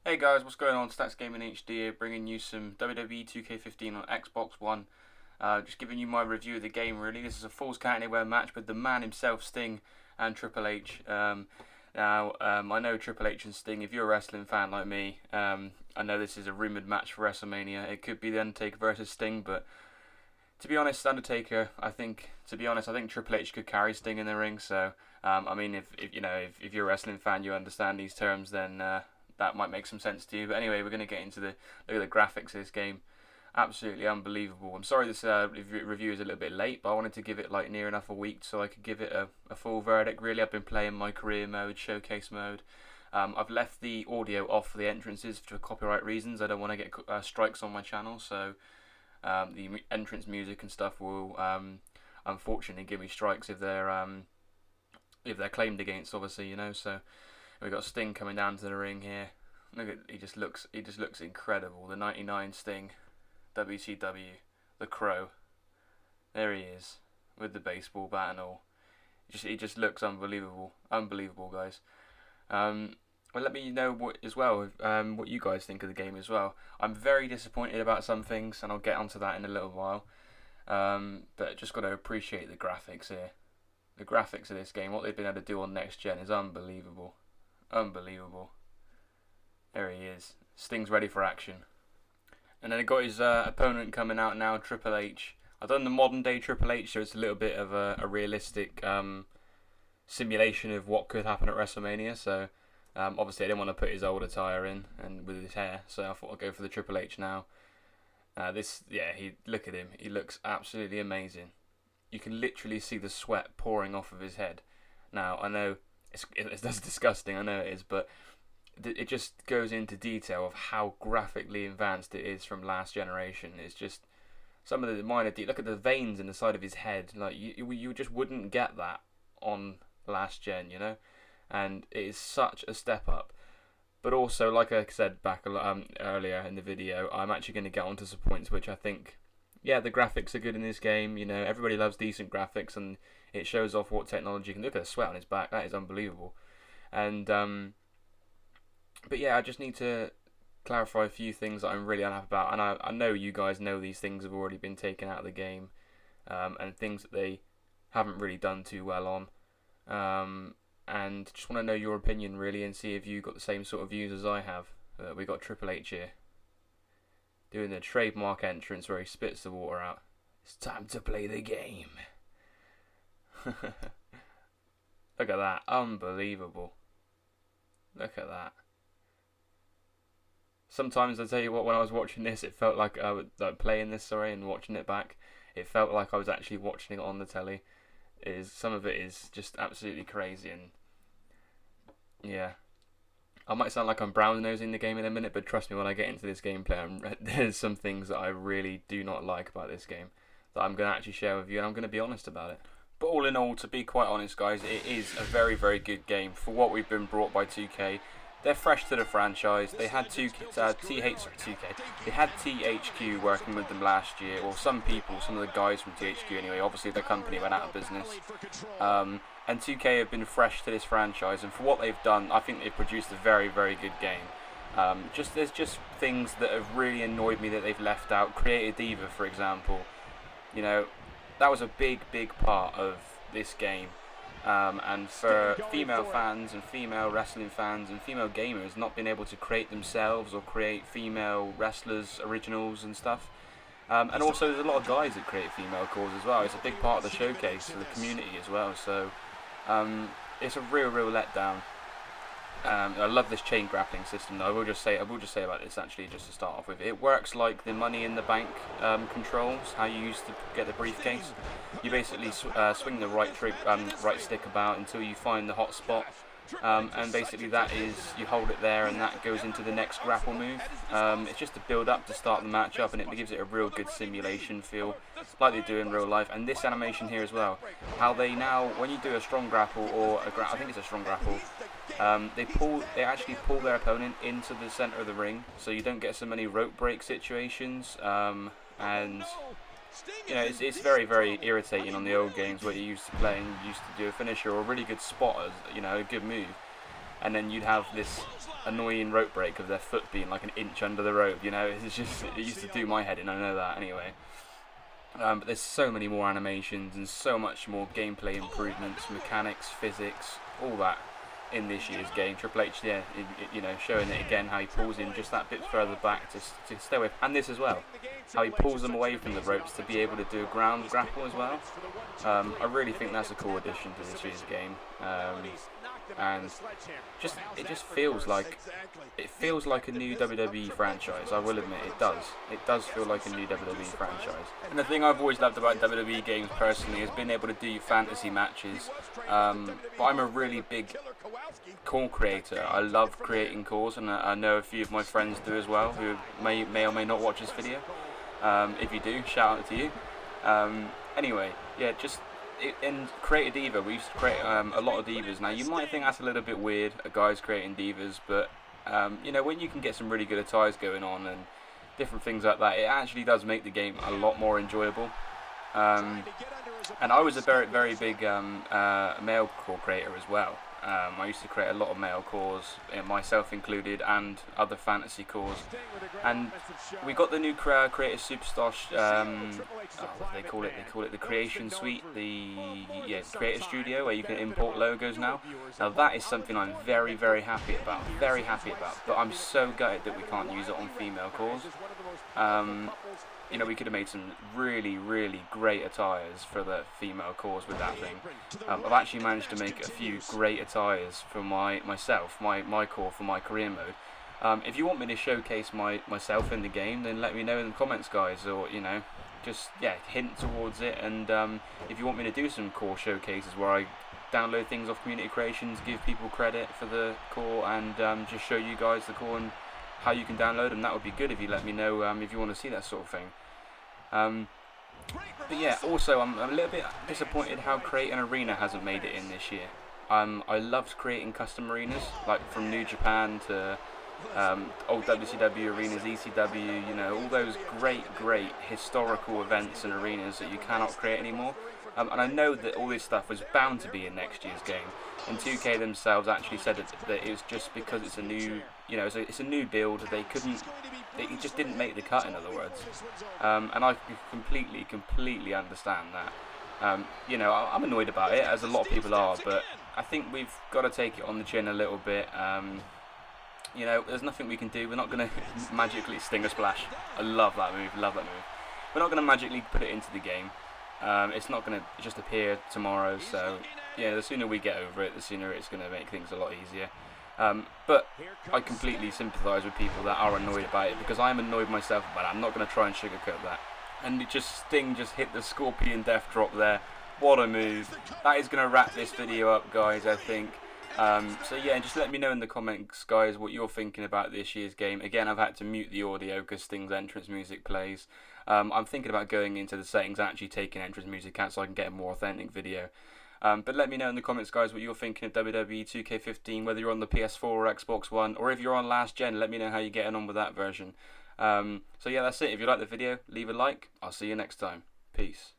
Hey guys, what's going on? Stats Gaming HD here, bringing you some WWE 2K15 on Xbox One. Just giving you my review of the game really. This is a Falls Count Anywhere match with the man himself, Sting, and Triple H. I know Triple H and Sting, if you're a wrestling fan like me, I know this is a rumoured match for WrestleMania. It could be The Undertaker versus Sting, but to be honest, Undertaker, I think Triple H could carry Sting in the ring, so, if you're a wrestling fan, you understand these terms, then that might make some sense to you. But anyway, we're going to get into look at the graphics of this game. Absolutely unbelievable. I'm sorry this review is a little bit late, but I wanted to give it like near enough a week so I could give it a full verdict. Really, I've been playing my career mode, showcase mode. I've left the audio off for the entrances for copyright reasons. I don't want to get strikes on my channel, so the entrance music and stuff will unfortunately give me strikes if they're claimed against, obviously, So we've got Sting coming down to the ring here. Look at he just looks incredible. The '99 Sting, WCW, the Crow. There he is with the baseball bat and all. He just looks unbelievable, guys. Well, let me know what you guys think of the game as well. I'm very disappointed about some things, and I'll get onto that in a little while. But just got to appreciate the graphics here. The graphics of this game, what they've been able to do on next gen is unbelievable. Unbelievable. There he is. Sting's ready for action. And then I got his opponent coming out now, Triple H. I've done the modern day Triple H, so it's a little bit of a realistic simulation of what could happen at WrestleMania. So obviously I didn't want to put his old attire in and with his hair, so I thought I'd go for the Triple H now. Look at him. He looks absolutely amazing. You can literally see the sweat pouring off of his head. Now I know that's disgusting, I know it is, but it just goes into detail of how graphically advanced it is from last generation. It's just some of the minor look at the veins in the side of his head. Like you just wouldn't get that on last gen, and it is such a step up. But also, like I said back earlier in the video, I'm actually going to get onto some points which I think, yeah, the graphics are good in this game. Everybody loves decent graphics, and it shows off what technology can. Look at the sweat on his back. That is unbelievable. And but yeah, I just need to clarify a few things that I'm really unhappy about. And I know you guys know these things have already been taken out of the game, and things that they haven't really done too well on. And just want to know your opinion really, and see if you got the same sort of views as I have. We got Triple H here doing the trademark entrance where he spits the water out. It's time to play the game. Look at that. Unbelievable. Look at that. Sometimes, I tell you what, when I was watching this, it felt like I was playing this, and watching it back, it felt like I was actually watching it on the telly. Some of it is just absolutely crazy, and yeah. I might sound like I'm brown nosing the game in a minute, but trust me, when I get into this gameplay, there's some things that I really do not like about this game that I'm going to actually share with you, and I'm going to be honest about it. But all in all, to be quite honest, guys, it is a very, very good game for what we've been brought by 2K. They're fresh to the franchise. They had They had THQ working with them last year, or some of the guys from THQ anyway. Obviously, the company went out of business. And 2K have been fresh to this franchise, and for what they've done, I think they've produced a very, very good game. There's just things that have really annoyed me that they've left out. Creative Diva, for example. That was a big, big part of this game. And for female fans and female wrestling fans and female gamers not being able to create themselves or create female wrestlers, originals and stuff. And also there's a lot of guys that create female cores as well. It's a big part of the showcase for the community as well. So it's a real letdown. I love this chain grappling system though. I will just say about this actually, just to start off with. It works like the Money in the Bank controls, how you used to get the briefcase. You basically swing the right stick about until you find the hot spot, and basically that is, you hold it there and that goes into the next grapple move. It's just to build up to start the match up, and it gives it a real good simulation feel like they do in real life. And this animation here as well, how they now, when you do a strong grapple or I think it's a strong grapple, they actually pull their opponent into the center of the ring, so you don't get so many rope break situations. And it's very, very irritating on the old games where you used to play and you used to do a finisher or a really good spot as a good move. and then you'd have this annoying rope break of their foot being like an inch under the rope. You know, it's just, it used to do my head in. I know that anyway. But there's so many more animations and so much more gameplay improvements, mechanics, physics, all that in this year's game. Triple H, yeah, you know, showing it again, how he pulls him just that bit further back to stay away, and this as well, how he pulls them away from the ropes to be able to do a ground grapple as well. I really think that's a cool addition to this year's game, and it just feels like a new WWE franchise. I will admit it does feel like a new WWE franchise. And the thing I've always loved about WWE games personally is being able to do fantasy matches. But I'm a really big call creator. I love creating calls, and I know a few of my friends do as well, who may or may not watch this video. If you do, shout out to you. Anyway, yeah, in Create a Diva, we used to create a lot of divas. Now, you might think that's a little bit weird, a guy's creating divas, but you know, when you can get some really good attires going on and different things like that, it actually does make the game a lot more enjoyable. And I was a very, very big male core creator as well. I used to create a lot of male cores, myself included, and other fantasy cores. And we got the new Creative Superstar, what do they call it? They call it the Creation Suite, the Creative Studio, where you can import logos now. Now that is something I'm very, very happy about. But I'm so gutted that we can't use it on female cores. You know, we could have made some really, really great attires for the female cores with that thing. I've actually managed to make a few great attires for my core for my career mode. If you want me to showcase myself in the game, then let me know in the comments, guys, or, you know, just, yeah, hint towards it. And if you want me to do some core showcases where I download things off Community Creations, give people credit for the core, and just show you guys the core and how you can download them, that would be good if you let me know if you want to see that sort of thing. But yeah, also I'm a little bit disappointed how Create an Arena hasn't made it in this year. I loved creating custom arenas, like from New Japan to old WCW arenas, ECW, you know, all those great historical events and arenas that you cannot create anymore. And I know that all this stuff was bound to be in next year's game. And 2K themselves actually said that it was just because it's a new, you know, it's a new build. They just didn't make the cut, in other words. And I completely understand that. You know, I'm annoyed about it, as a lot of people are, but I think we've got to take it on the chin a little bit. You know, there's nothing we can do. We're not going to magically Stinger Splash. I love that move. We're not going to magically put it into the game. It's not going to just appear tomorrow, so yeah, the sooner we get over it, the sooner it's going to make things a lot easier. But I completely sympathise with people that are annoyed about it, because I'm annoyed myself about it. I'm not going to try and sugarcoat that. And Sting just hit the Scorpion Death Drop there. What a move. That is going to wrap this video up, guys, I think. So yeah, just let me know in the comments, guys, what you're thinking about this year's game. Again, I've had to mute the audio because Sting's entrance music plays. I'm thinking about going into the settings and actually taking entrance music out so I can get a more authentic video. But let me know in the comments, guys, what you're thinking of WWE 2K15, whether you're on the PS4 or Xbox One, or if you're on last gen, let me know how you're getting on with that version. So yeah, that's it. If you like the video, leave a like. I'll see you next time. Peace.